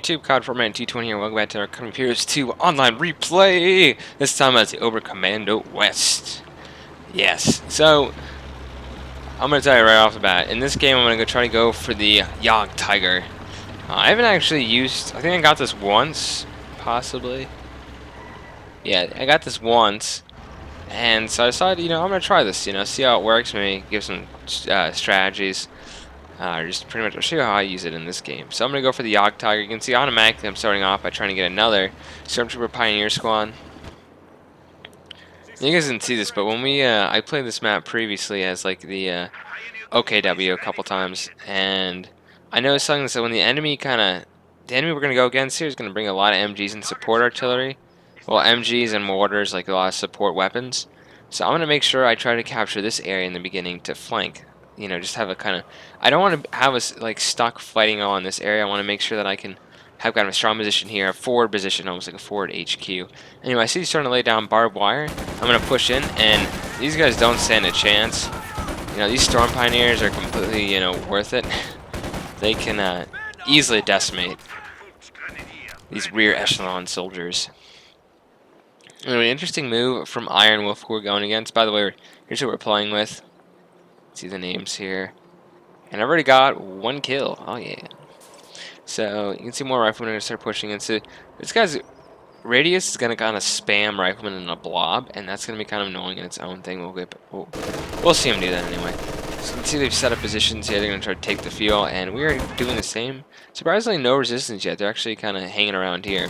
YouTube? COD Format 220 here. Welcome back to our coming Periods 2 online replay. This time as the Ober Commando West. Yes. So I'm gonna tell you right off the bat. In this game, I'm gonna try to go for the JagdTiger. I haven't actually used. I think I got this once, possibly. Yeah, I got this once, and so I decided, I'm gonna try this. See how it works. Maybe give some strategies. Just pretty much, I'll show you how I use it in this game. So I'm going to go for the JagdTiger. You can see automatically I'm starting off by trying to get another Stormtrooper Pioneer Squad. You guys didn't see this, but when I played this map previously as like the OKW a couple times, and I noticed something that when the enemy we're going to go against here is going to bring a lot of MGs and support artillery. Well, MGs and mortars, like a lot of support weapons. So I'm going to make sure I try to capture this area in the beginning to flank. Just have a kind of, I don't want to have us like stuck fighting all in this area. I want to make sure that I can have kind of a strong position here, a forward position, almost like a forward HQ. Anyway, I see he's starting to lay down barbed wire. I'm going to push in, and these guys don't stand a chance. These Storm Pioneers are completely, worth it. They can easily decimate these rear echelon soldiers. Anyway, interesting move from Iron Wolf who we're going against. By the way, here's who we're playing with. See the names here, and I've already got one kill. Oh yeah! So you can see more riflemen are gonna start pushing into this guy's radius is gonna kind of spam riflemen in a blob, and that's gonna be kind of annoying in its own thing. We'll see him do that anyway. So you can see they've set up positions here. They're gonna try to take the field, and we are doing the same. Surprisingly, no resistance yet. They're actually kind of hanging around here,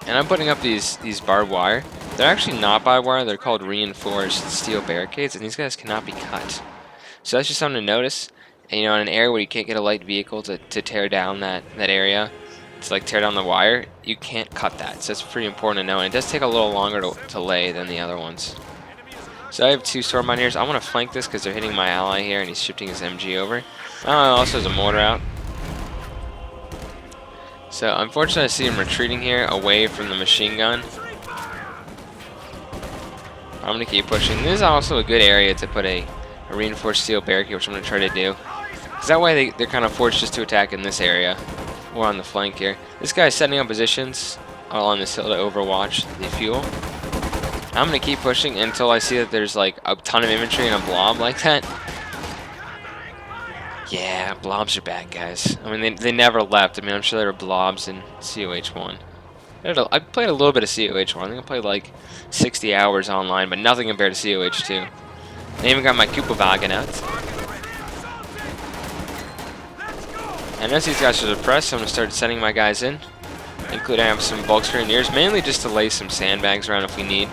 and I'm putting up these barbed wire. They're actually not barbed wire, they're called reinforced steel barricades, and these guys cannot be cut. So that's just something to notice. And, in an area where you can't get a light vehicle to tear down that area, to like tear down the wire, you can't cut that. So that's pretty important to know, and it does take a little longer to lay than the other ones. So I have two Storm Pioneers. I want to flank this because they're hitting my ally here, and he's shifting his MG over. Also has a mortar out. So unfortunately I see him retreating here away from the machine gun. I'm going to keep pushing. This is also a good area to put a reinforced steel barricade, which I'm going to try to do. Because that way they're kind of forced just to attack in this area. Or on the flank here. This guy's setting up positions along this hill to overwatch the fuel. I'm going to keep pushing until I see that there's like a ton of infantry and a blob like that. Yeah, blobs are bad, guys. I mean, they never left. I mean, I'm sure there were blobs in COH 1. I played a little bit of COH 1. I think I played like 60 hours online, but nothing compared to COH 2. I even got my Kupowagen out. And as these guys are suppressed, I'm going to start sending my guys in. Including I have some bulk screeners, mainly just to lay some sandbags around if we need.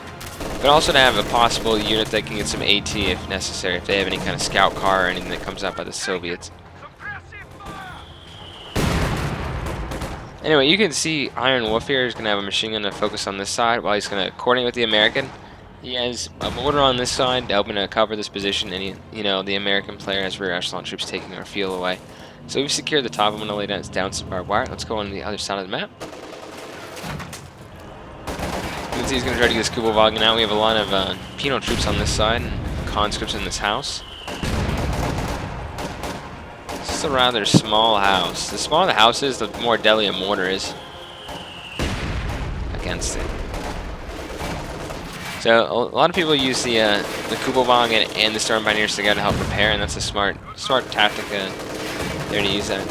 But also to have a possible unit that can get some AT if necessary, if they have any kind of scout car or anything that comes out by the Soviets. Anyway, you can see Iron Wolf here is going to have a machine gun to focus on this side while he's going to coordinate with the American. He has a mortar on this side helping to cover this position, and the American player has rear echelon troops taking our field away. So we've secured the top. I'm going to lay down some barbed wire. Let's go on the other side of the map. You can see he's going to try to get this Kupowagen out. We have a lot of penal troops on this side and conscripts in this house. This is a rather small house. The smaller the house is, the more deadly a mortar is against it. So a lot of people use the Kupowagen and the Storm Pioneers together to help repair, and that's a smart tactic there to use that.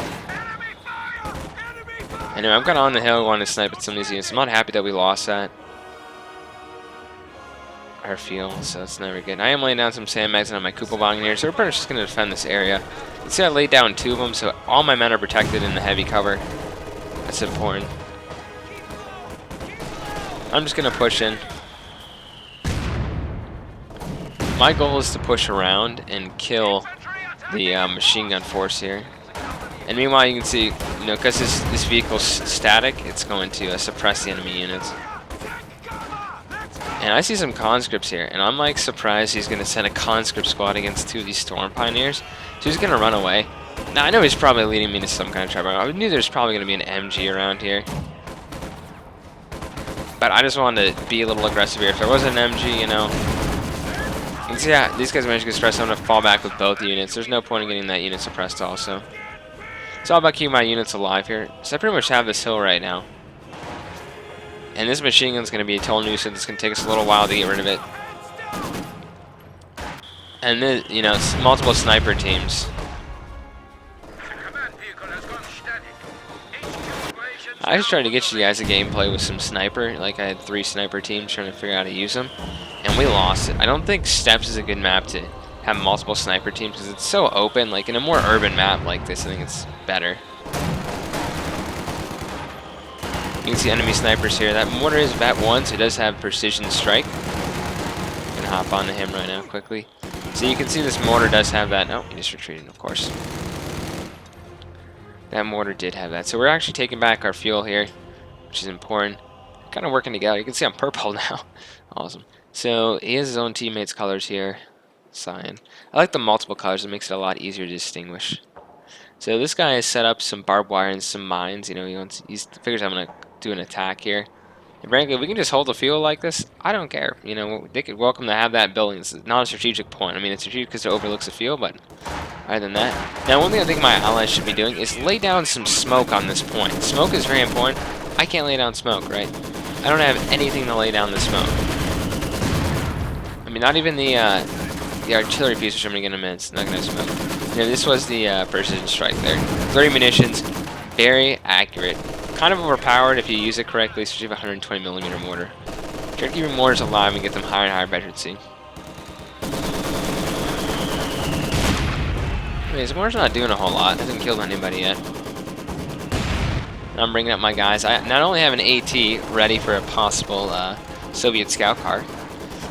Anyway, I'm kind of on the hill wanting to snipe at some of these units. I'm not happy that we lost our field, so that's never good. I am laying down some sandbags on my Kupowagen here, so we're pretty much just going to defend this area. You see I laid down 2 of them, so all my men are protected in the heavy cover. That's important. I'm just going to push in. My goal is to push around and kill the machine gun force here. And meanwhile, you can see, because this vehicle's static, it's going to suppress the enemy units. And I see some conscripts here, and I'm like surprised he's going to send a conscript squad against 2 of these Storm Pioneers. So he's going to run away. Now I know he's probably leading me to some kind of trap. I knew there's probably going to be an MG around here. But I just wanted to be a little aggressive here. If there was an MG, you can see these guys managed to get stressed. I'm going to fall back with both units. There's no point in getting that unit suppressed also. It's all about keeping my units alive here. So I pretty much have this hill right now. And this machine gun's going to be a total nuisance. It's going to take us a little while to get rid of it. And then, you know, it's multiple sniper teams. I was trying to get you guys a gameplay with some sniper. Like, I had 3 sniper teams trying to figure out how to use them. And we lost it. I don't think Steppes is a good map to have multiple sniper teams because it's so open. Like, in a more urban map like this, I think it's better. You can see enemy snipers here. That mortar is VAT 1, so it does have precision strike. I'm gonna hop onto him right now quickly. So you can see this mortar does have that. Oh, he just retreated, of course. That mortar did have that. So we're actually taking back our fuel here, which is important. Kind of working together. You can see I'm purple now. Awesome. So he has his own teammates' colors here. Cyan. I like the multiple colors. It makes it a lot easier to distinguish. So this guy has set up some barbed wire and some mines. You know, he figures I'm going to do an attack here. And frankly, if we can just hold the field like this, I don't care. You know, they could welcome to have that building. It's not a strategic point. I mean, it's strategic because it overlooks the field, but other than that. Now, one thing I think my allies should be doing is lay down some smoke on this point. Smoke is very important. I can't lay down smoke, right? I don't have anything to lay down the smoke. I mean, not even the artillery piece, which I'm going to get in a minute. It's not going to have smoke. You know, this was the precision strike there. 30 munitions. Very accurate. Kind of overpowered if you use it correctly, especially with a 120mm mortar. Try to keep your mortars alive and get them higher and higher veterancy. Anyways, the mortar's not doing a whole lot. Hasn't killed anybody yet. I'm bringing up my guys. I not only have an AT ready for a possible Soviet scout car.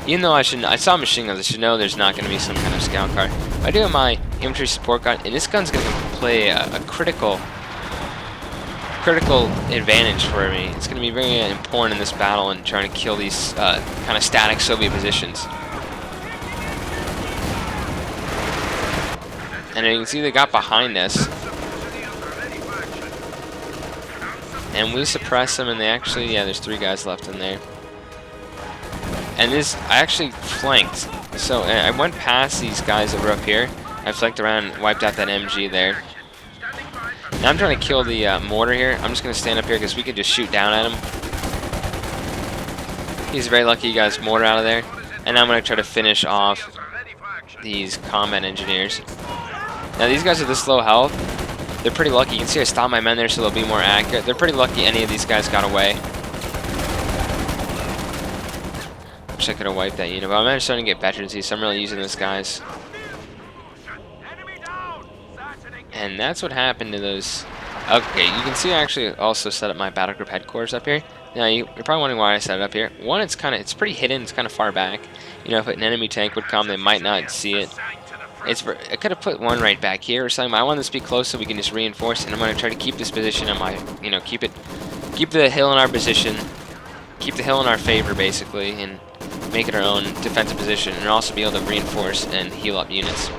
Even though I saw machine guns, I should know there's not going to be some kind of scout car. I do have my infantry support gun, and this gun's going to play a critical advantage for me. It's going to be very important in this battle and trying to kill these kind of static Soviet positions. And you can see they got behind us. And we suppress them, and they actually, yeah, there's 3 guys left in there. And I actually flanked. So I went past these guys that were up here. I flanked around and wiped out that MG there. Now I'm trying to kill the mortar here. I'm just going to stand up here because we can just shoot down at him. He's very lucky he got his mortar out of there. And now I'm going to try to finish off these combat engineers. Now these guys are this low health. They're pretty lucky. You can see I stopped my men there so they'll be more accurate. They're pretty lucky any of these guys got away. Wish I could have wiped that unit, but I'm starting to get veterancy, so I'm really using this, guys. And that's what happened to those. Okay, you can see I actually also set up my battle group headquarters up here. Now you're probably wondering why I set it up here. One, it's pretty hidden. It's kind of far back. You know, if an enemy tank would come, they might not see it. I could have put one right back here or something. I want this to be close so we can just reinforce. And I'm going to try to keep this position in my, you know, keep the hill in our position, keep the hill in our favor basically, and make it our own defensive position, and also be able to reinforce and heal up units.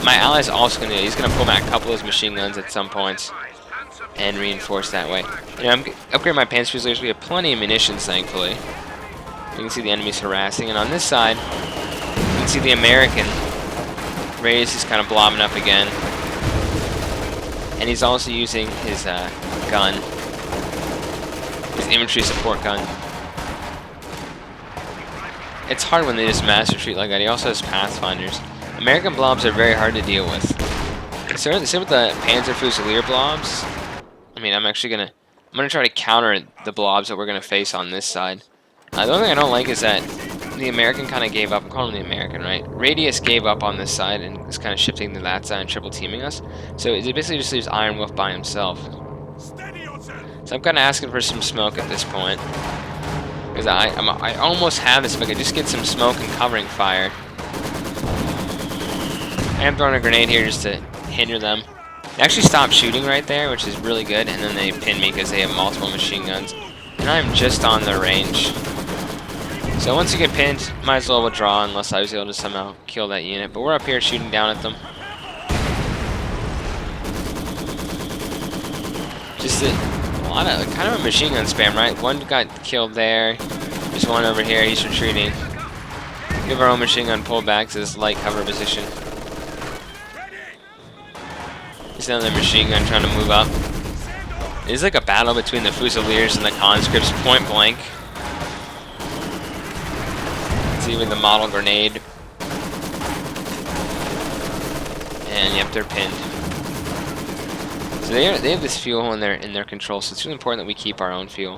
My ally's also going to, he's going to pull back a couple of his machine guns at some points and reinforce that way. You know, I'm upgrading my Panzer Fusiliers. We have plenty of munitions, thankfully. You can see the enemies harassing, and on this side, you can see the American Reyes is kind of blobbing up again, and he's also using his gun, his infantry support gun. It's hard when they just mass retreat like that. He also has Pathfinders. American blobs are very hard to deal with. So same with the Panzer Fusilier blobs. I mean, I'm gonna try to counter the blobs that we're gonna face on this side. The only thing I don't like is that the American kind of gave up. I'm calling him the American, right? Radius gave up on this side and is kind of shifting to that side and triple teaming us. So it basically just leaves Iron Wolf by himself. So I'm kind of asking for some smoke at this point, because I almost have this if I could just get some smoke and covering fire. I am throwing a grenade here just to hinder them. They actually stopped shooting right there, which is really good, and then they pin me because they have multiple machine guns. And I'm just on their range. So once you get pinned, might as well withdraw unless I was able to somehow kill that unit. But we're up here shooting down at them. Just a lot of, kind of a machine gun spam, right? One got killed there. There's one over here, he's retreating. Give our own machine gun pull back to this light cover position. He's another machine gun trying to move up. It's like a battle between the Fusiliers and the conscripts, point blank. It's even the model grenade. And yep, they're pinned. So they have this fuel in their control, so it's really important that we keep our own fuel.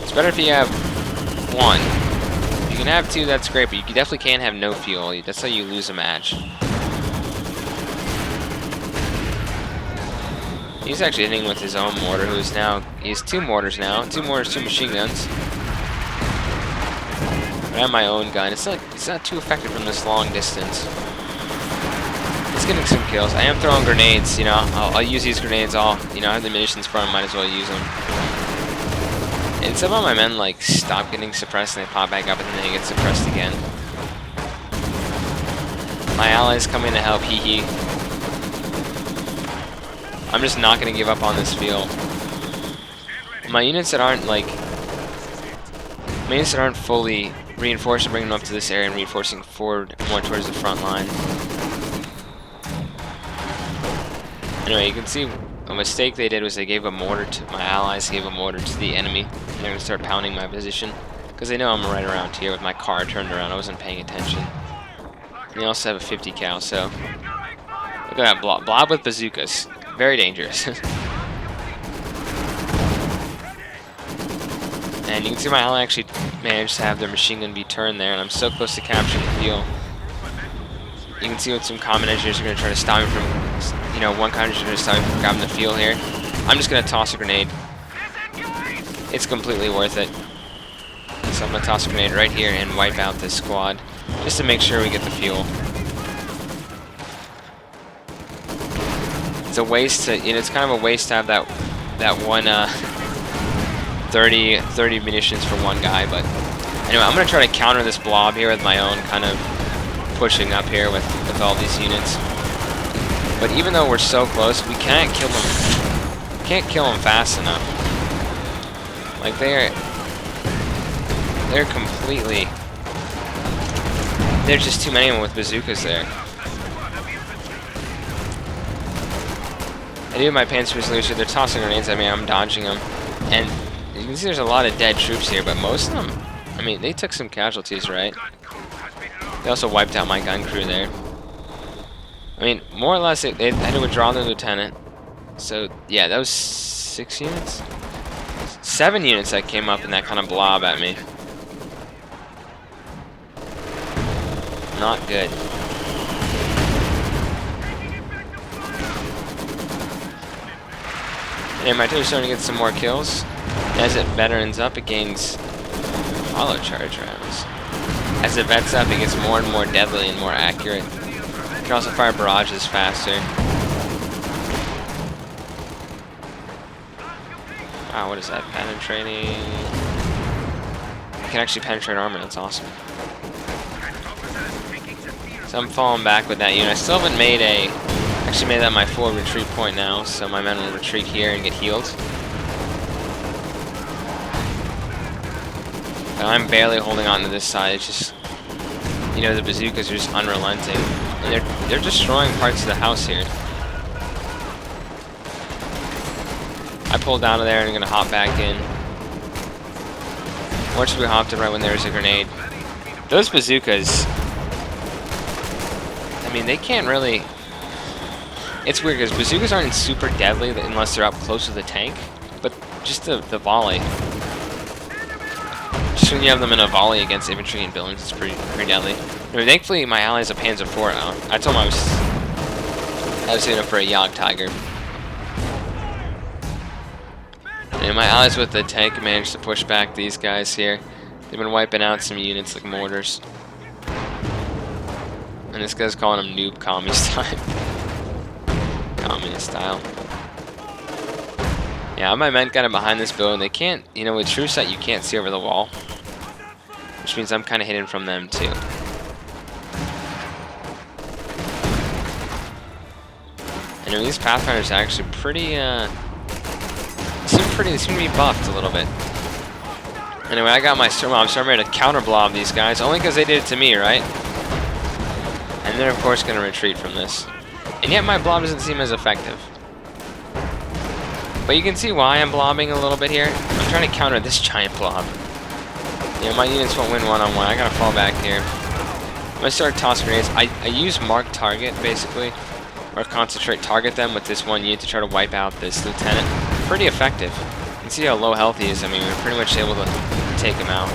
It's better if you have one. If you can have two, that's great, but you definitely can't have no fuel. That's how you lose a match. He's actually hitting with his own mortar, he has two mortars now. Two mortars, two machine guns. I have my own gun. It's not too effective from this long distance. It's getting some kills. I am throwing grenades, you know. I'll use these grenades I have the munitions for them, might as well use them. And some of my men like stop getting suppressed and they pop back up and then they get suppressed again. My allies coming to help, hee hee. I'm just not gonna give up on this field. My units that aren't fully reinforced are bringing them up to this area and reinforcing forward more towards the front line. Anyway, you can see a mistake they did was they gave a mortar to my allies, gave a mortar to the enemy, and they're gonna start pounding my position because they know I'm right around here with my car turned around. I wasn't paying attention. And they also have a 50 cal, so look at that blob with bazookas, very dangerous. And you can see my ally actually managed to have their machine gun be turned there, and I'm so close to capturing the field. You can see what some common engineers are going to try to stop me from, one country is going to stop me from grabbing the fuel here. I'm just going to toss a grenade. It's completely worth it. So I'm going to toss a grenade right here and wipe out this squad, just to make sure we get the fuel. It's a waste to, it's kind of a waste to have that one 30 munitions for one guy, but anyway, I'm going to try to counter this blob here with my own kind of pushing up here with all these units. But even though we're so close, we can't kill them. Can't kill them fast enough. Like they're completely. There's just too many of them with bazookas there. I do have my Panzer Fusiliers, they're tossing grenades at me. I'm dodging them, and you can see there's a lot of dead troops here, but most of them, I mean, they took some casualties, right? They also wiped out my gun crew there. I mean, more or less, they had to withdraw their lieutenant. So, yeah, that was 6 units? 7 units that came up in that kind of blob at me. Not good. And my artillery's starting to get some more kills. As it veterans up, it gains hollow charge rounds. As it vets up, it gets more and more deadly and more accurate. You can also fire barrages faster. Wow, what is that? Penetrating. I can actually penetrate armor, that's awesome. So I'm falling back with that unit. I still haven't made actually made that my full retreat point now, so my men will retreat here and get healed. But I'm barely holding on to this side. It's just, the bazookas are just unrelenting. And they're destroying parts of the house here. I pulled out of there and I'm going to hop back in. Fortunately, we hopped in right when there was a grenade. Those bazookas, I mean, they can't really. It's weird because bazookas aren't super deadly unless they're up close to the tank, but just the volley. Just when you have them in a volley against infantry and buildings, it's pretty deadly. Anyway, thankfully, my ally has a Panzer IV out. I told him I was hitting up for a JagdTiger. And my allies with the tank managed to push back these guys here. They've been wiping out some units like mortars. And this guy's calling them noob commie style. Communist style. Yeah, my men got him behind this building. They can't, with true sight, you can't see over the wall. Which means I'm kind of hidden from them too. And these Pathfinders are actually pretty, they seem to be buffed a little bit. Anyway, I got my I'm starting to counter blob these guys, only because they did it to me, right? And they're of course going to retreat from this. And yet my blob doesn't seem as effective. But you can see why I'm blobbing a little bit here. I'm trying to counter this giant blob. Yeah, my units won't win one-on-one. I gotta fall back here. I'm gonna start tossing grenades. I use mark target, basically. Or concentrate target them with this one unit to try to wipe out this lieutenant. Pretty effective. You can see how low health he is. I mean, we're pretty much able to take him out.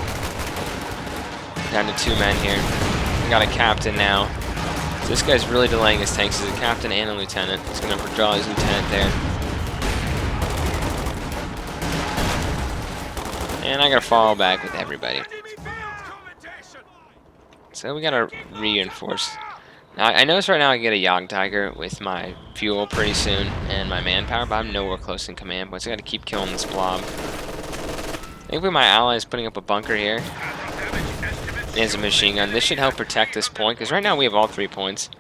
Down to 2 men here. We got a captain now. So this guy's really delaying his tanks. He's a captain and a lieutenant. He's gonna withdraw his lieutenant there. And I gotta fall back with everybody. So we gotta reinforce. Now, I notice right now I get a JagdTiger with my fuel pretty soon and my manpower, but I'm nowhere close in command points. I gotta keep killing this blob. I think with my allies putting up a bunker here. There's a machine gun. This should help protect this point, because right now we have all 3 points.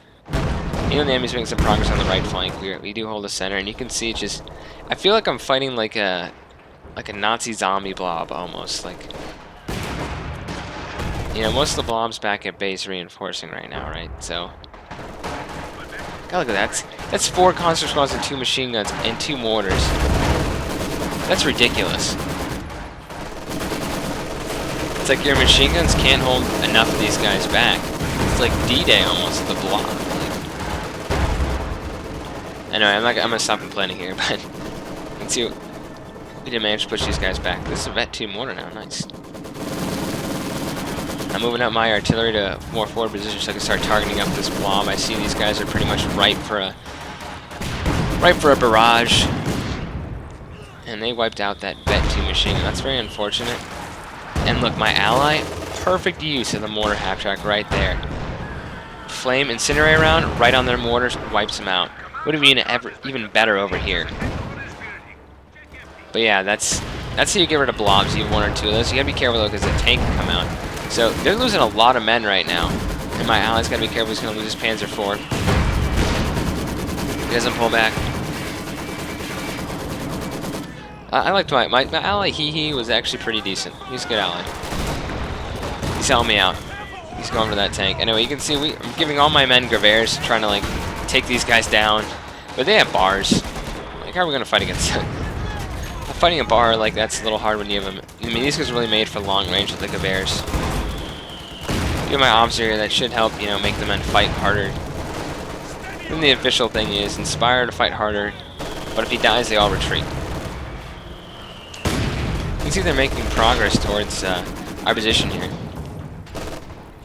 Even the enemy's making some progress on the right flank. We do hold the center, and you can see just... I feel like I'm fighting like a Nazi zombie blob, almost. Like, you know, most of the blobs back at base reinforcing right now, right? So, God, look at that. That's 4 constant squads and 2 machine guns and 2 mortars. That's ridiculous. It's like your machine guns can't hold enough of these guys back. It's like D-Day almost, the blob. Anyway, I'm gonna stop complaining here, but let's see. We did manage to push these guys back. This is a Vet 2 mortar now, nice. I'm moving up my artillery to more forward position so I can start targeting up this blob. I see these guys are pretty much ripe for a barrage. And they wiped out that Vet 2 machine gun. That's very unfortunate. And look, my ally, perfect use of the mortar half track right there. Flame incinerator round right on their mortars, wipes them out. Would have been even better over here. But yeah, that's how you get rid of blobs. You have 1 or 2 of those. You gotta be careful though, because the tank can come out. So they're losing a lot of men right now, and my ally's gotta be careful. He's gonna lose his Panzer IV. He doesn't pull back. I liked my ally. He was actually pretty decent. He's a good ally. He's helping me out. He's going for that tank. Anyway, you can see I'm giving all my men Gewehrs, trying to like take these guys down, but they have bars. Like, how are we gonna fight against them? Fighting a bar like that's a little hard when you have them. I mean, these guys are really made for long range with the Gewehrs. Give my officer here, that should help, you know, make the men fight harder. Then the official thing is inspire to fight harder, but if he dies, they all retreat. You can see they're making progress towards our position here.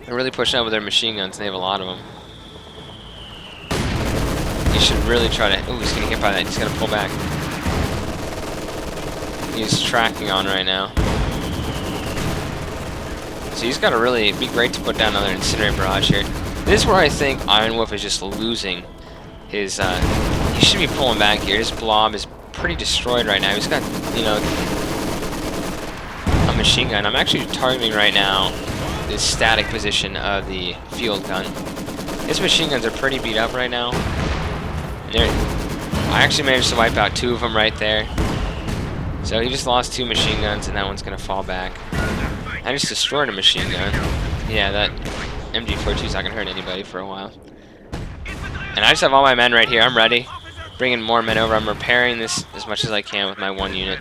They're really pushing out with their machine guns, and they have a lot of them. You should really try to... Oh, he's getting hit by that. He's got to pull back. He's tracking on right now. So he's got to really be great to put down another incinerator barrage here. This is where I think Iron Wolf is just losing his... he should be pulling back here. His blob is pretty destroyed right now. He's got, you know, a machine gun. I'm actually targeting right now the static position of the field gun. His machine guns are pretty beat up right now. I actually managed to wipe out 2 of them right there. So he just lost 2 machine guns, and that one's gonna fall back. I just destroyed a machine gun. Yeah, that MG42 is not gonna hurt anybody for a while. And I just have all my men right here. I'm ready. Bringing more men over. I'm repairing this as much as I can with my 1 unit.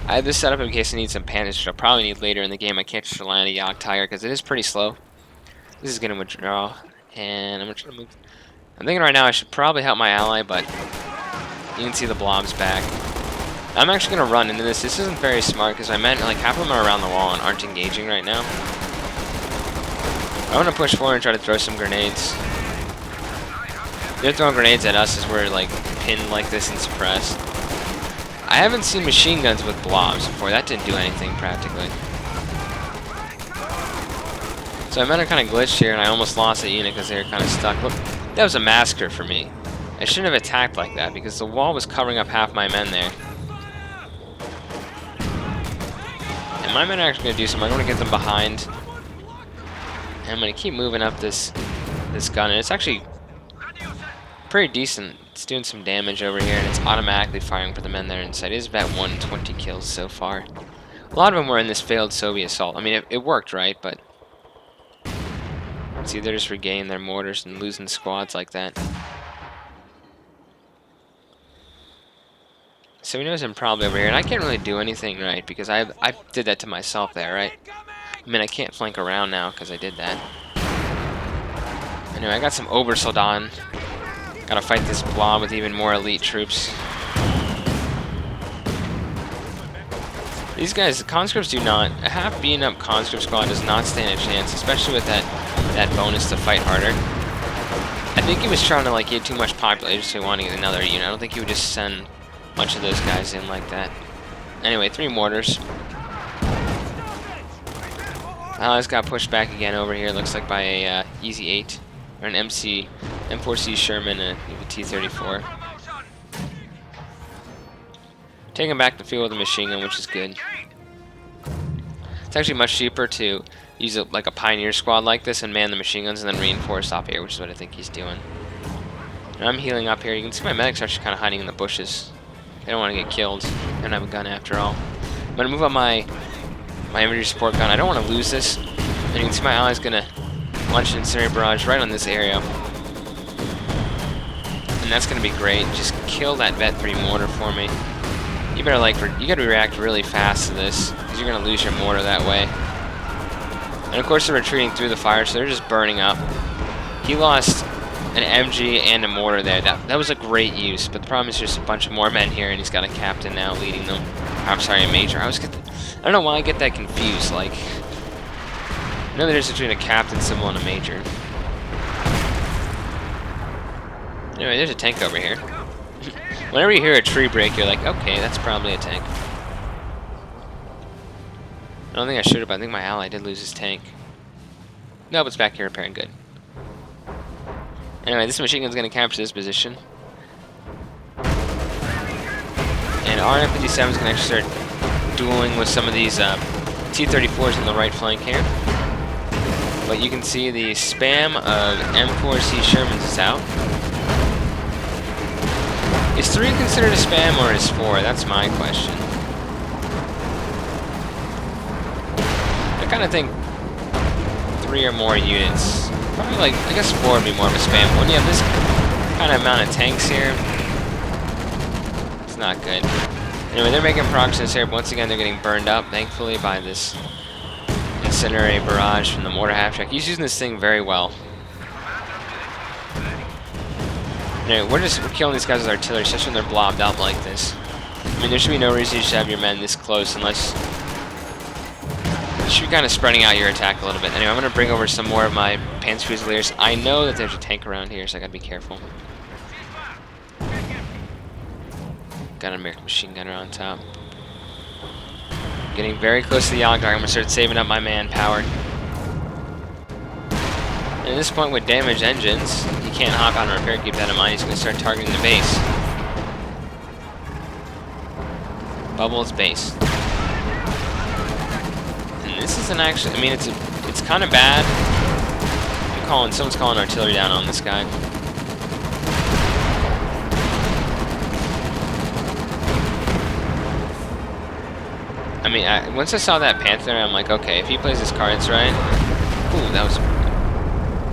I have this set up in case I need some panics, which I'll probably need later in the game. I can't just rely on a JagdTiger because it is pretty slow. This is gonna withdraw, and I'm gonna try to move. I'm thinking right now I should probably help my ally, but you can see the blobs back. I'm actually going to run into this. This isn't very smart because I meant like half of them are around the wall and aren't engaging right now. I want to push forward and try to throw some grenades. They're throwing grenades at us as we're like pinned like this and suppressed. I haven't seen machine guns with blobs before. That didn't do anything practically. So I meant to kind of glitch here and I almost lost a unit because they were kind of stuck. Look, that was a massacre for me. I shouldn't have attacked like that because the wall was covering up half my men there. And my men are actually going to do something. I'm going to get them behind. And I'm going to keep moving up this gun. And it's actually pretty decent. It's doing some damage over here, and it's automatically firing for the men there inside. It is about 120 kills so far. A lot of them were in this failed Soviet assault. I mean, it worked, right? But see, they're just regaining their mortars and losing squads like that. So he knows I'm probably over here, and I can't really do anything, right? Because I did that to myself there, right? I mean, I can't flank around now because I did that. Anyway, I got some Obersoldaten. Gotta fight this blob with even more elite troops. These guys, conscripts do not. A half beaten up conscript squad does not stand a chance, especially with that bonus to fight harder. I think he was trying to like get too much population, so he wanted to get another unit. I don't think he would just send a bunch of those guys in like that. Anyway, 3 mortars. This got pushed back again over here. Looks like by a Easy 8 or an M4C Sherman and a T-34. Taking back the field with a machine gun, which is good. It's actually much cheaper to use like a pioneer squad like this and man the machine guns and then reinforce off here, which is what I think he's doing. And I'm healing up here. You can see my medics are actually kind of hiding in the bushes. They don't want to get killed. They don't have a gun after all. I'm going to move on my infantry support gun. I don't want to lose this. And you can see my ally's going to launch an incendiary barrage right on this area. And that's going to be great. Just kill that Vet 3 mortar for me. You better you gotta react really fast to this, because you're gonna lose your mortar that way. And of course they're retreating through the fire, so they're just burning up. He lost an MG and a mortar there. That was a great use, but the problem is just a bunch of more men here, and he's got a captain now leading them. I'm sorry, a major. I don't know why I get that confused. Like, I know there's between a captain symbol and a major. Anyway, there's a tank over here. Whenever you hear a tree break, you're like, okay, that's probably a tank. I don't think I should have, but I think my ally did lose his tank. Nope, it's back here repairing. Good. Anyway, this machine gun's going to capture this position. And our M57 is going to actually start dueling with some of these T-34s on the right flank here. But you can see the spam of M4C Shermans is out. Is 3 considered a spam or is 4? That's my question. I kind of think 3 or more units. Probably like, I guess 4 would be more of a spam. When you have this kind of amount of tanks here, it's not good. Anyway, they're making progress here. Once again, they're getting burned up, thankfully, by this incendiary barrage from the mortar half-track. He's using this thing very well. Anyway, we're killing these guys with artillery, especially when they're blobbed out like this. I mean, there should be no reason you should have your men this close unless you should be kind of spreading out your attack a little bit. Anyway, I'm going to bring over some more of my Panzer Fusiliers. I know that there's a tank around here, so I got to be careful. Got an American machine gunner on top. Getting very close to the JagdTiger. I'm going to start saving up my manpower. And at this point, with damaged engines, he can't hop on repair. Keep that in mind. He's going to start targeting the base. Bubble's base. And this isn't actually. I mean, it's kind of bad. Someone's calling artillery down on this guy. I mean, once I saw that Panther, I'm like, okay, if he plays his cards right. Ooh,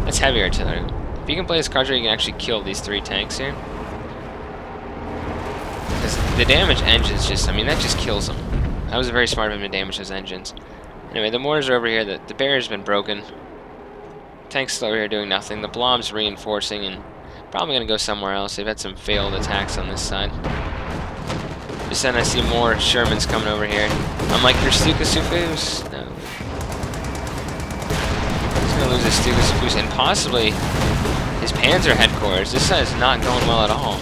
that's heavy artillery. If you can play his cards right, you can actually kill these 3 tanks here. Because the damaged engines just, I mean, that just kills them. That was very smart of him to damage those engines. Anyway, the mortars are over here. The barrier's been broken. Tank's still over here doing nothing. The blob's reinforcing and probably going to go somewhere else. They've had some failed attacks on this side. Just then I see more Shermans coming over here. I'm like, your Stuka-Sufus? No. He's going to lose his Stuka-Sufus and possibly his Panzer headquarters. This side is not going well at all.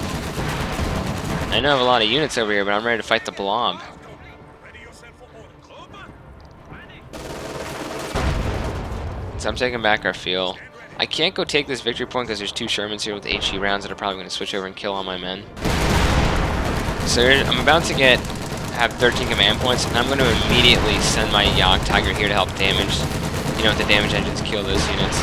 I know I have a lot of units over here, but I'm ready to fight the blob. So I'm taking back our field. I can't go take this victory point because there's 2 Shermans here with HE rounds that are probably going to switch over and kill all my men. So I'm about to have 13 command points, and I'm going to immediately send my JagdTiger here to help damage, the damage engines kill those units.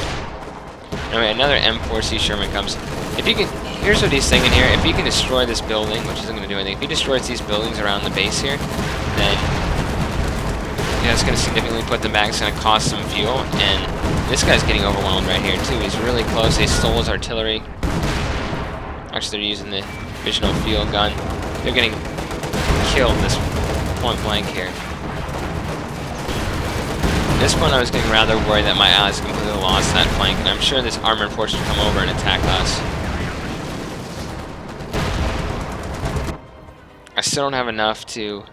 Anyway, another M4C Sherman comes. If you can, here's what he's thinking here. If he can destroy this building, which isn't going to do anything, if he destroys these buildings around the base here, then it's going to significantly put them back. It's going to cost some fuel, and this guy's getting overwhelmed right here too. He's really close. They stole his artillery. Actually, they're using the original field gun. They're getting killed this point blank here. At this point, I was getting rather worried that my allies completely lost that flank, and I'm sure this armored force would come over and attack us. I still don't have enough to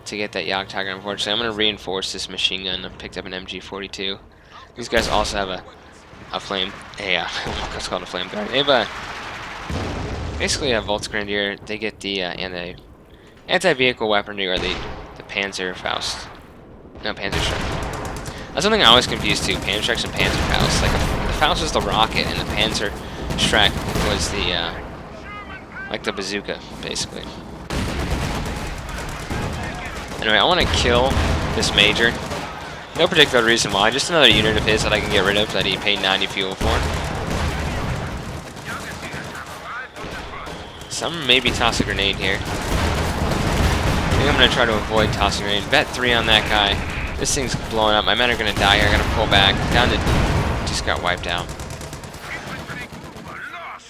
get that JagdTiger, unfortunately. I'm going to reinforce this machine gun. I picked up an MG42. These guys also have a flame... what's called a flame guard. They have basically a Volksgrenadier. They get the anti-vehicle weaponry, or the Panzerfaust. No, Panzerschreck. That's something I always confused too, Panzerschrecks and Panzerfaust. Like, the Faust was the rocket, and the Panzerschreck was the, like the bazooka, basically. Anyway, I want to kill this major. No particular reason why, just another unit of his that I can get rid of that he paid 90 fuel for. Some maybe toss a grenade here. I think I'm going to try to avoid tossing a grenade. Bet 3 on that guy. This thing's blowing up. My men are going to die here. I got to pull back. Down to... Just got wiped out.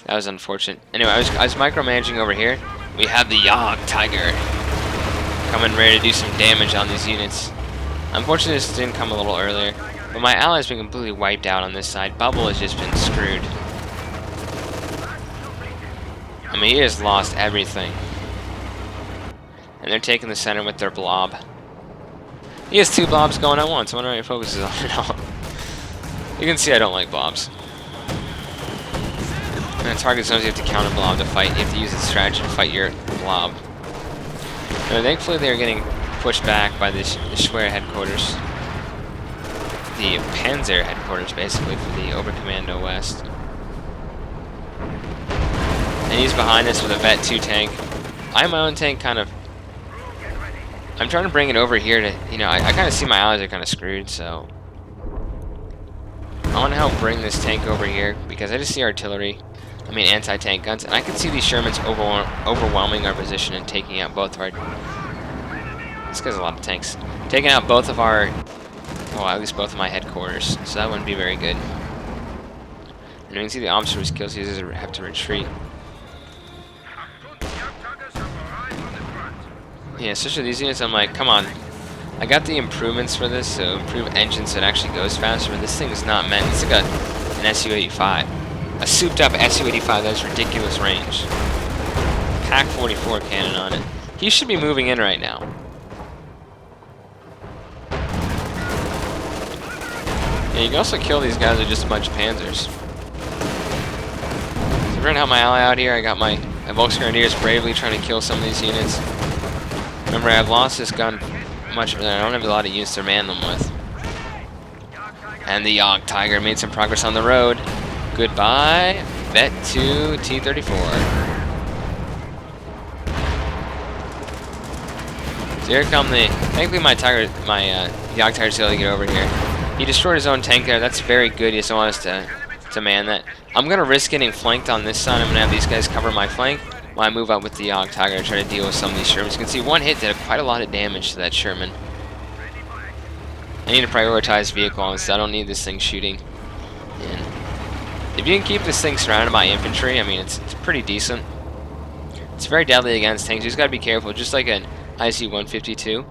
That was unfortunate. Anyway, I was micromanaging over here. We have the JagdTiger coming ready to do some damage on these units. Unfortunately, this didn't come a little earlier. But my allies been completely wiped out on this side. Bubble has just been screwed. I mean, he has lost everything. And they're taking the center with their blob. He has 2 blobs going at once. I wonder what he focuses on now. You can see I don't like blobs. And in target zones, you have to counter blob to fight. You have to use the strategy to fight your blob. Now, thankfully, they're getting pushed back by the Wehr headquarters. The Panzer headquarters, basically, for the Oberkommando West. And he's behind us with a Vet 2 tank. I have my own tank kind of... I'm trying to bring it over here to... You know, I kind of see my allies are kind of screwed, so... I want to help bring this tank over here, because I just see artillery. I mean, anti-tank guns. And I can see these Shermans overwhelming our position and taking out both of our... This guy's a lot of tanks. Taking out both of our... Well, at least both of my headquarters. So that wouldn't be very good. And you can see the officers' kills. He have to retreat. Yeah, especially these units, I'm like, come on. I got the improvements for this, so improve engines so it actually goes faster, but this thing is not meant. It's like an Su-85. A souped-up Su-85 that has ridiculous range. Pack 44 cannon on it. He should be moving in right now. Yeah, you can also kill these guys with just a bunch of panzers. So we're gonna help my ally out here. I got my Volksgrenadiers bravely trying to kill some of these units. Remember, I've lost this gun much, but I don't have a lot of units to man them with. And the JagdTiger made some progress on the road. Goodbye, Vet 2 T-34. So here come the... Thankfully, my JagdTiger's able to get over here. He destroyed his own tank there. That's very good. He doesn't want us to man that. I'm going to risk getting flanked on this side. I'm going to have these guys cover my flank while I move up with the JagdTiger and try to deal with some of these Shermans. You can see one hit did quite a lot of damage to that Sherman. I need to prioritize vehicle on this. I don't need this thing shooting. And if you can keep this thing surrounded by infantry, I mean, it's pretty decent. It's very deadly against tanks. You just got to be careful. Just like an IC-152,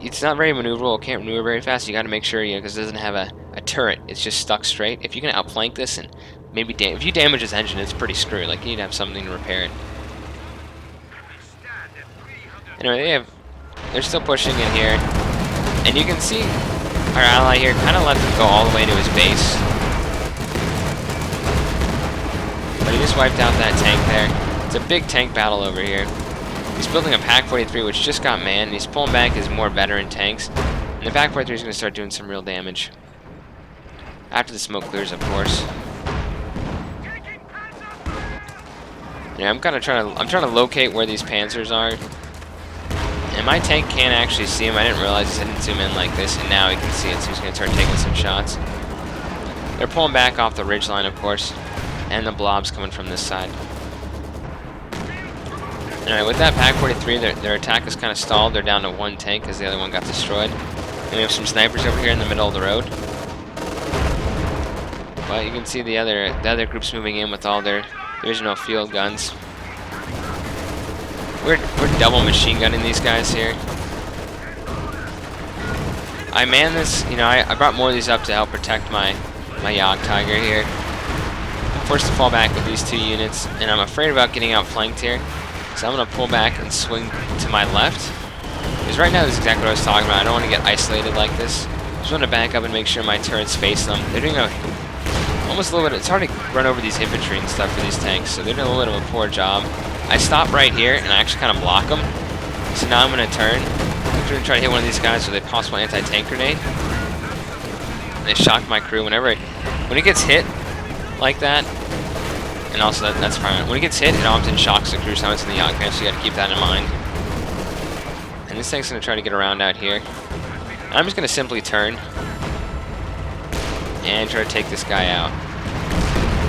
it's not very maneuverable. It can't maneuver very fast. You got to make sure, because it doesn't have a turret. It's just stuck straight. If you can outflank this and maybe if you damage its engine, it's pretty screwed. Like, you need to have something to repair it. Anyway, they're still pushing in here, and you can see our ally here kind of let them go all the way to his base. But he just wiped out that tank there. It's a big tank battle over here. He's building a Pack 43, which just got manned, and he's pulling back his more veteran tanks. And the Pack 43 is going to start doing some real damage. After the smoke clears, of course. Yeah, I'm trying to locate where these panzers are. And my tank can't actually see him. I didn't realize I didn't zoom in like this, and now he can see it, so he's going to start taking some shots. They're pulling back off the ridgeline, of course, and the blobs coming from this side. Alright, with that Pack 43, their attack is kind of stalled. They're down to 1 tank because the other one got destroyed. And we have some snipers over here in the middle of the road. But you can see the other groups moving in with all their divisional field guns. We're double machine gunning these guys here. I man this, you know, I brought more of these up to help protect my JagdTiger here. I'm forced to fall back with these 2 units, and I'm afraid about getting outflanked here. So I'm going to pull back and swing to my left. Because right now this is exactly what I was talking about. I don't want to get isolated like this. I just want to back up and make sure my turrets face them. They're doing almost a little bit, it's hard to run over these infantry and stuff for these tanks, so they're doing a little bit of a poor job. I stop right here and I actually kind of block them. So now I'm going to turn. I'm going to try to hit one of these guys with a possible anti-tank grenade. And they shock my crew when it gets hit like that. And also that's fine. When it gets hit, it often shocks the crew, so it's in the Jagdpanther, so you got to keep that in mind. And this tank's going to try to get around out here. And I'm just going to simply turn and try to take this guy out.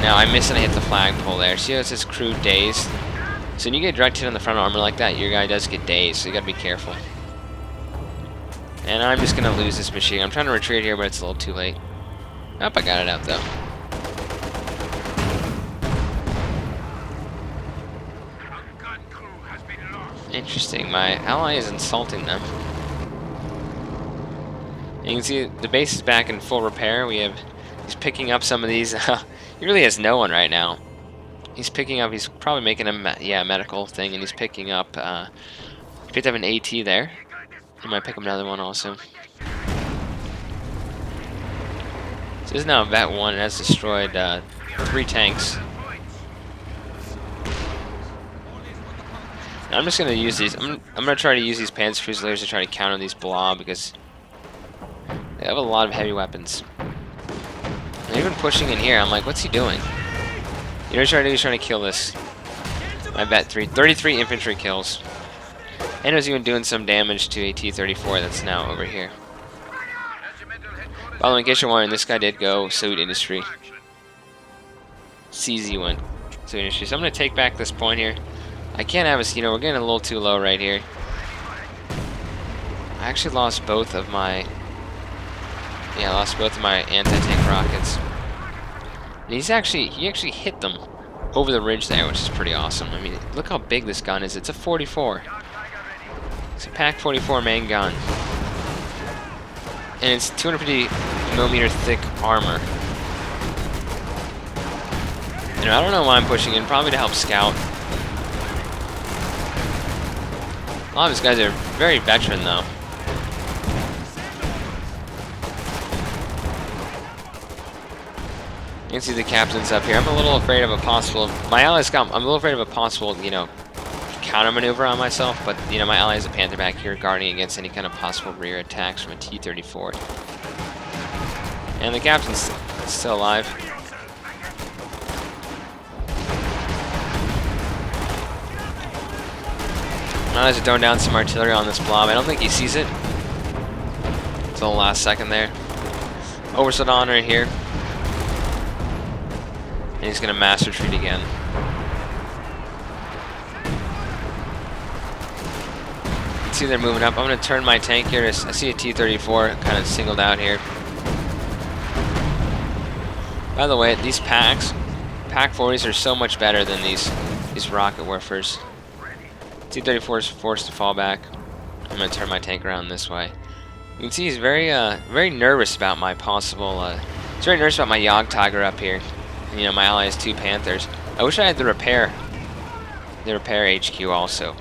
Now I miss and I hit the flagpole there. See how it says crew dazed? So when you get direct hit on the front armor like that, your guy does get dazed, so you gotta be careful. And I'm just gonna lose this machine. I'm trying to retreat here, but it's a little too late. Oh, I got it out though. Interesting, my ally is insulting them. You can see the base is back in full repair. He's picking up some of these. He really has no one right now. He's picking up. He's probably making a medical thing, and he's picking up. He picked up an AT there. He might pick up another one also. So this is now Vet 1. It has destroyed 3 tanks. Now I'm just gonna use these. I'm gonna try to use these Panzer Fusiliers to try to counter these blob because they have a lot of heavy weapons. And even pushing in here, I'm like, what's he doing? You know what he's trying to do? He's trying to kill this. I bet 33 infantry kills. And it was even doing some damage to a T-34 that's now over here. By the way, in case you're wondering, this guy did go Suit Industry. CZ went Suit Industry. So I'm going to take back this point here. I can't have us, you know, we're getting a little too low right here. I actually lost both of my... Yeah, I lost both of my anti-tank rockets. And he actually hit them over the ridge there, which is pretty awesome. I mean, look how big this gun is. It's a 44. It's a Pack 44 main gun. And it's 250mm thick armor. You know, I don't know why I'm pushing in, probably to help scout. A lot of these guys are very veteran though. You can see the captains up here. I'm a little afraid of a possible... My allies got... I'm a little afraid of a possible, you know, counter maneuver on myself, but, you know, my ally has a Panther back here guarding against any kind of possible rear attacks from a T-34. And the captain's still alive. My allies are throwing down some artillery on this blob. I don't think he sees it until the last second there. Overstood on right here. And he's going to mass retreat again. See they're moving up. I'm going to turn my tank here. I see a T-34 kind of singled out here. By the way, these Pack 40s are so much better than these rocket woofers. T-34 is forced to fall back. I'm going to turn my tank around this way. You can see he's very nervous about my possible... he's very nervous about my JagdTiger up here. You know, my ally has 2 Panthers. I wish I had the repair HQ also.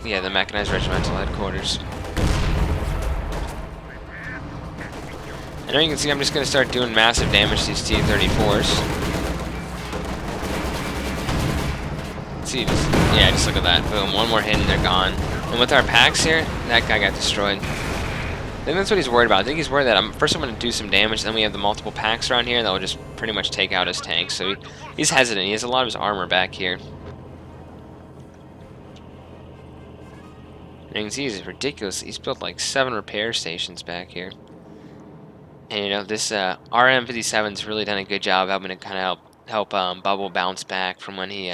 Yeah, the mechanized regimental headquarters. I know you can see I'm just going to start doing massive damage to these T-34s. See, just look at that. Boom, one more hit and they're gone. And with our packs here, that guy got destroyed. I think that's what he's worried about. I think he's worried that first I'm going to do some damage, then we have the multiple packs around here that will just pretty much take out his tanks. So he's hesitant. He has a lot of his armor back here. And you can see he's ridiculous. He's built like 7 repair stations back here. And you know, this RM57's really done a good job helping to kind of help Bubble bounce back from when he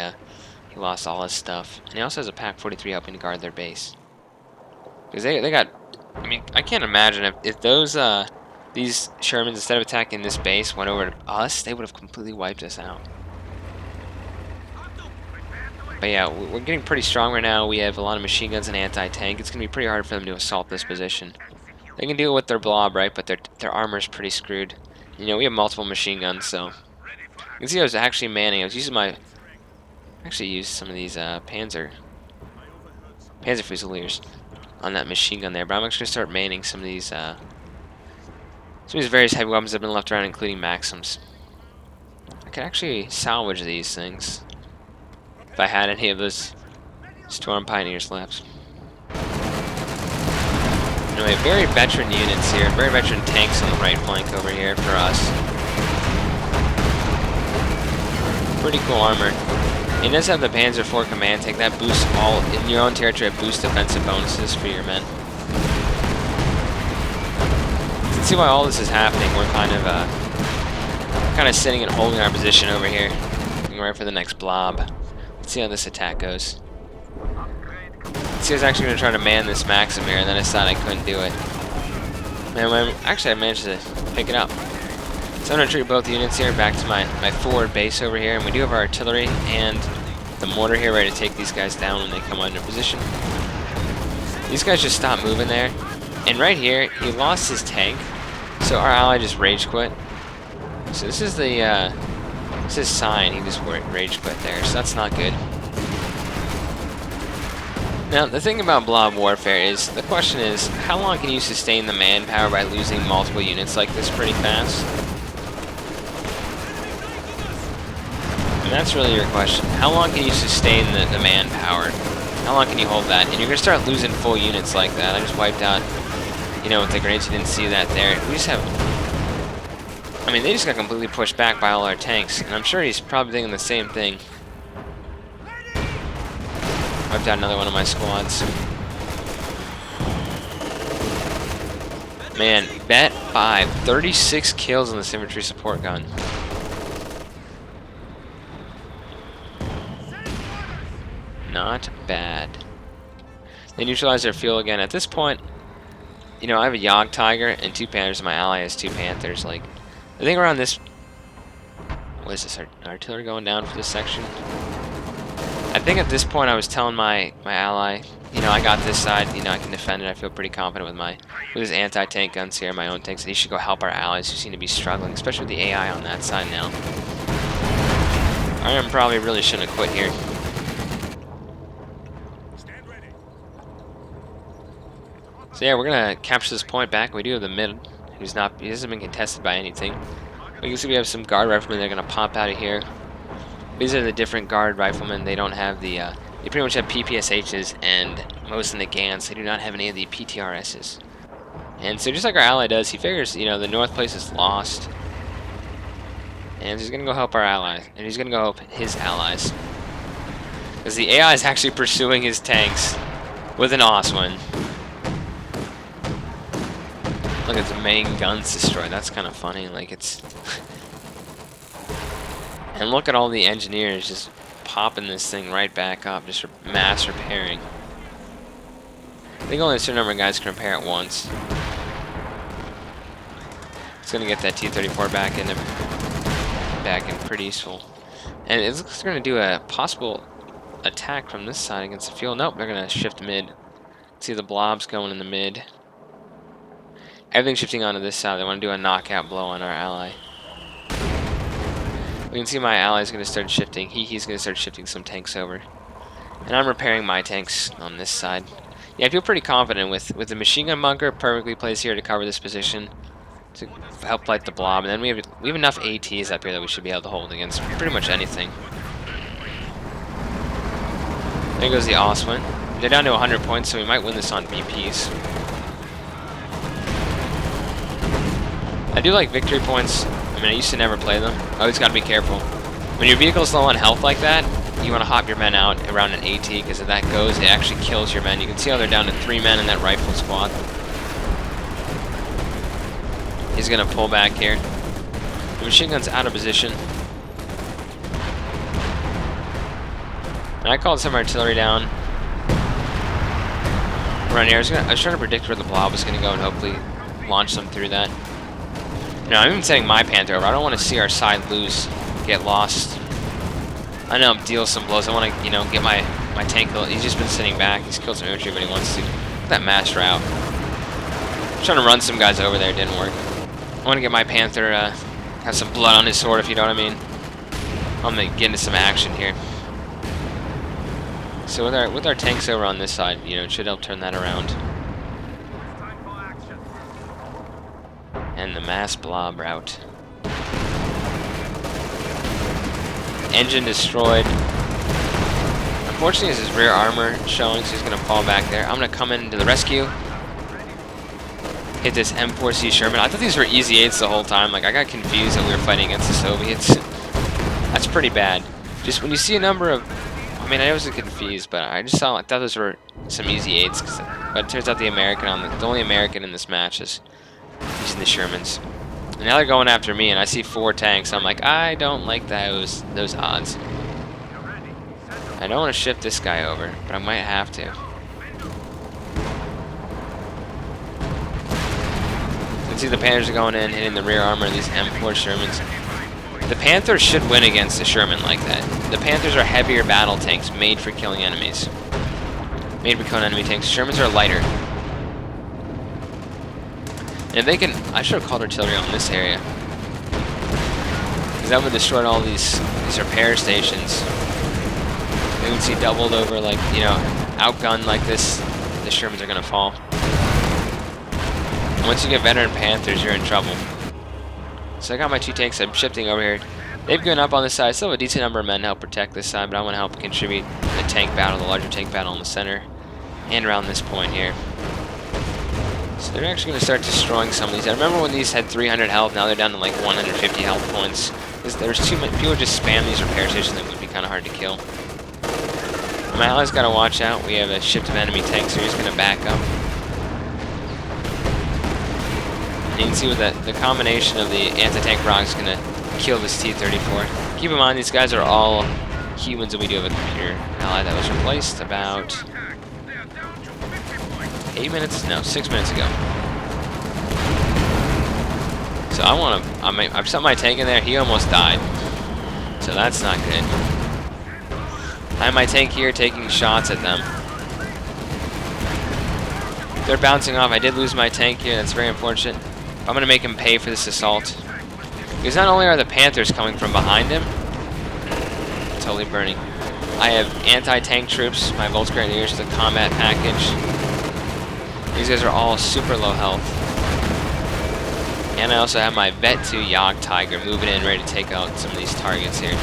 lost all his stuff. And he also has a Pack 43 helping to guard their base. Because they got... I mean, I can't imagine if those these Shermans, instead of attacking this base, went over to us, they would have completely wiped us out. But yeah, we're getting pretty strong right now. We have a lot of machine guns and anti-tank. It's going to be pretty hard for them to assault this position. They can deal with their blob, right? But their armor's pretty screwed. You know, we have multiple machine guns, so... You can see I was actually manning. I was using my... actually used some of these Panzer Fusiliers on that machine gun there. But I'm actually going to start manning some of these various heavy weapons that have been left around, including Maxims. I could actually salvage these things if I had any of those Storm Pioneers left. Anyway, very veteran units here, very veteran tanks on the right flank over here for us. Pretty cool armor. It does have the Panzer IV command tank that boosts all in your own territory, boosts defensive bonuses for your men. You can see why all this is happening. We're kind of sitting and holding our position over here, looking right for the next blob. Let's see how this attack goes. See, I was actually going to try to man this Maxim here, and then I decided I couldn't do it. Man, actually, I managed to pick it up. So I'm going to treat both units here back to my forward base over here, and we do have our artillery and the mortar here ready to take these guys down when they come under position. These guys just stopped moving there, and right here, he lost his tank, so our ally just rage quit. So this is his sign, he just rage quit there, so that's not good. Now, the thing about blob warfare is, the question is, how long can you sustain the manpower by losing multiple units like this pretty fast? And that's really your question. How long can you sustain the manpower? How long can you hold that? And you're going to start losing full units like that. I just wiped out, you know, with the grenades, you didn't see that there. We just have... I mean, they just got completely pushed back by all our tanks. And I'm sure he's probably thinking the same thing. Wiped out another one of my squads. Man, bet 5. 36 kills on this infantry support gun. Not bad. They neutralize their fuel again. At this point, you know, I have a JagdTiger and 2 Panthers, and my ally has 2 Panthers. Like, I think around this... What is this? Artillery going down for this section? I think at this point I was telling my ally, you know, I got this side, you know, I can defend it. I feel pretty confident with his anti-tank guns here, my own tanks. And he should go help our allies who seem to be struggling, especially with the AI on that side now. I probably really shouldn't have quit here. So yeah, we're gonna capture this point back. We do have the mid, he hasn't been contested by anything. You can see we have some guard riflemen that are gonna pop out of here. These are the different guard riflemen. They don't have the, they pretty much have PPSHs and most of the GANs. They do not have any of the PTRSs. And so just like our ally does, he figures, you know, the north place is lost. And he's gonna go help our ally. And he's gonna go help his allies. Because the AI is actually pursuing his tanks with an Oswin. Look at the main guns destroyed. That's kind of funny. Like, it's... And look at all the engineers just popping this thing right back up, just mass repairing. I think only a certain number of guys can repair it once. It's gonna get that T-34 back in pretty useful. And it looks like they're gonna do a possible attack from this side against the field. Nope, they're gonna shift mid. See the blobs going in the mid. Everything's shifting onto this side. They want to do a knockout blow on our ally. We can see my ally's going to start shifting. He's going to start shifting some tanks over. And I'm repairing my tanks on this side. Yeah, I feel pretty confident with the machine gun bunker perfectly placed here to cover this position to help light the blob. And then we have enough ATs up here that we should be able to hold against pretty much anything. There goes the Oswin. They're down to 100 points, so we might win this on BPs. I do like victory points. I mean, I used to never play them. Always got to be careful. When your vehicle's low on health like that, you want to hop your men out around an AT, because if that goes, it actually kills your men. You can see how they're down to 3 men in that rifle squad. He's going to pull back here. The machine gun's out of position. And I called some artillery down. Around here, I was trying to predict where the blob was going to go and hopefully launch them through that. No, I'm even setting my Panther over. I don't want to see our side lose, get lost. I I know deal some blows. I want to, you know, get my tank. He's just been sitting back. He's killed some infantry, but he wants to. Look at that mass route. I'm trying to run some guys over there. It didn't work. I want to get my Panther have some blood on his sword, if you know what I mean. I'm gonna get into some action here. So with our tanks over on this side, you know, it should help turn that around. And the mass blob route. Engine destroyed. Unfortunately, this is rear armor showing, so he's gonna fall back there. I'm gonna come in to the rescue. Hit this M4C Sherman. I thought these were Easy 8s the whole time. Like, I got confused that we were fighting against the Soviets. That's pretty bad. Just when you see a number of... I mean, I wasn't confused, but I thought those were some Easy 8s. But it turns out the only American in this match is using the Shermans. And now they're going after me, and I see 4 tanks. I'm like, I don't like those odds. I don't want to shift this guy over, but I might have to. You can see the Panthers are going in, hitting the rear armor of these M4 Shermans. The Panthers should win against the Sherman like that. The Panthers are heavier battle tanks made for killing enemies. Made for killing enemy tanks. Shermans are lighter. And if they can... I should have called artillery on this area. Because that would have destroyed all these repair stations. They would see doubled over, like, you know, outgunned like this. The Shermans are going to fall. Once you get veteran Panthers, you're in trouble. So I got my 2 tanks. I'm shifting over here. They've given up on this side. Still have a decent number of men to help protect this side, but I want to help contribute to the tank battle, the larger tank battle in the center, and around this point here. So they're actually going to start destroying some of these. I remember when these had 300 health. Now they're down to like 150 health points. There's too many people just spam these repair stations that would be kind of hard to kill. My allies got to watch out. We have a shift of enemy tanks, so he's going to back up. And you can see with the combination of the anti-tank rockets is going to kill this T-34. Keep in mind, these guys are all humans, and we do have a computer ally that was replaced about 6 minutes ago. So I've set my tank in there. He almost died. So that's not good. I have my tank here taking shots at them. They're bouncing off. I did lose my tank here. That's very unfortunate. I'm going to make him pay for this assault. Because not only are the Panthers coming from behind him, totally burning. I have anti-tank troops, my Volksgrenadiers, the combat package. These guys are all super low health. And I also have my Vet 2 JagdTiger moving in, ready to take out some of these targets here.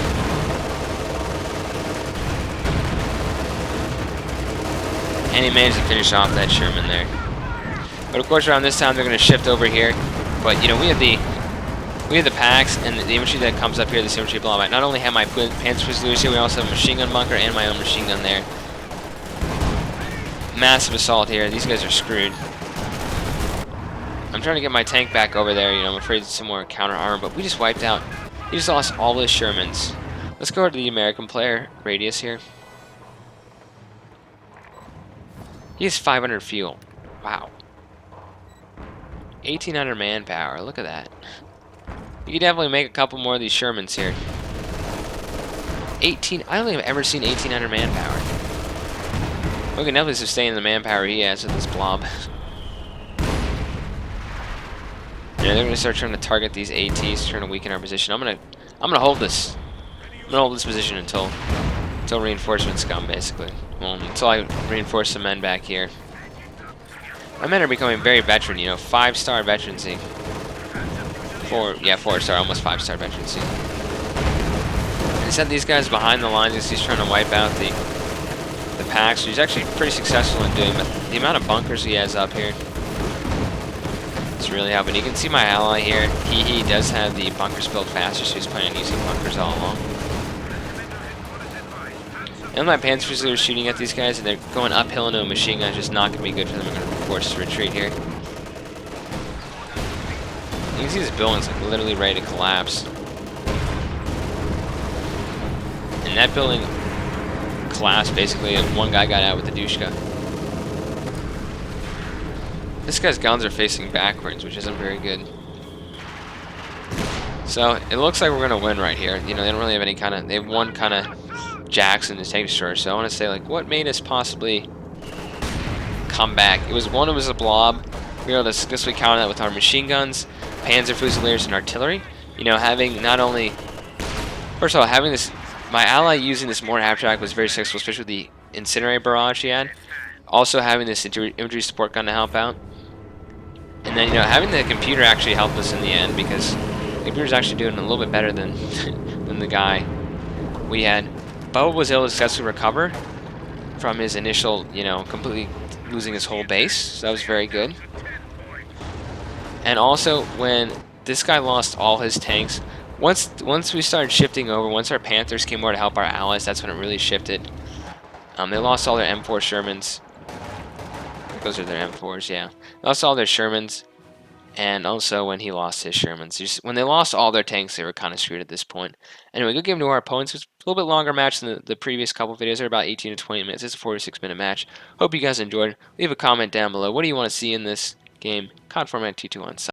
And he managed to finish off that Sherman there. But of course, around this time they're going to shift over here. But you know, we have the packs and the infantry that comes up here. This infantry blob. I not only have my Panzer Fusiliers here, we also have a machine gun bunker and my own machine gun there. Massive assault here. These guys are screwed. I'm trying to get my tank back over there. You know, I'm afraid some more counter armor, but we just wiped out. He just lost all his Shermans. Let's go to the American player radius here. He has 500 fuel. Wow. 1,800 manpower. Look at that. You could definitely make a couple more of these Shermans here. I don't think I've ever seen 1,800 manpower. We can definitely sustain the manpower he has with this blob. Yeah, they're gonna start trying to target these ATs, trying to weaken our position. I'm gonna hold this. I'm gonna hold this position until reinforcements come, basically. Well, until I reinforce some men back here. My men are becoming very veteran, you know, 5-star veterancy. 4-star, almost 5-star veterancy. I set these guys behind the lines as he's trying to wipe out the packs. He's actually pretty successful in doing, but the amount of bunkers he has up here, it's really helping. You can see my ally here. He does have the bunkers built faster, so he's planning on using bunkers all along. And my Panzer Fusiliers are shooting at these guys, and they're going uphill into a machine gun. It's just not going to be good for them. They're going to be forced to retreat here. You can see this building's like literally ready to collapse. And that building collapsed basically, and one guy got out with the Dushka. This guy's guns are facing backwards, which isn't very good. So it looks like we're going to win right here. You know, they don't really have any kind of... They have one kind of jacks and the tank destroyers. So I want to say, like, what made us possibly come back? It was a blob. We were able to successfully counter that with our machine guns, Panzer Fusiliers, and artillery. You know, having not only, first of all, having this, my ally using this mortar half-track was very successful, especially with the incinerator barrage he had. Also having this infantry support gun to help out. And then, you know, having the computer actually helped us in the end, because the computer's actually doing a little bit better than than the guy we had. Bubba was able to successfully recover from his initial, you know, completely losing his whole base. So that was very good. And also, when this guy lost all his tanks, once we started shifting over, once our Panthers came over to help our allies, that's when it really shifted. They lost all their M4 Shermans. Those are their M4s, yeah. They lost all their Shermans, and also when he lost his Shermans. When they lost all their tanks, they were kind of screwed at this point. Anyway, good game to our opponents. It was a little bit longer match than the previous couple videos. They're about 18 to 20 minutes. It's a 46-minute match. Hope you guys enjoyed. Leave a comment down below. What do you want to see in this game? COD format T2 on site.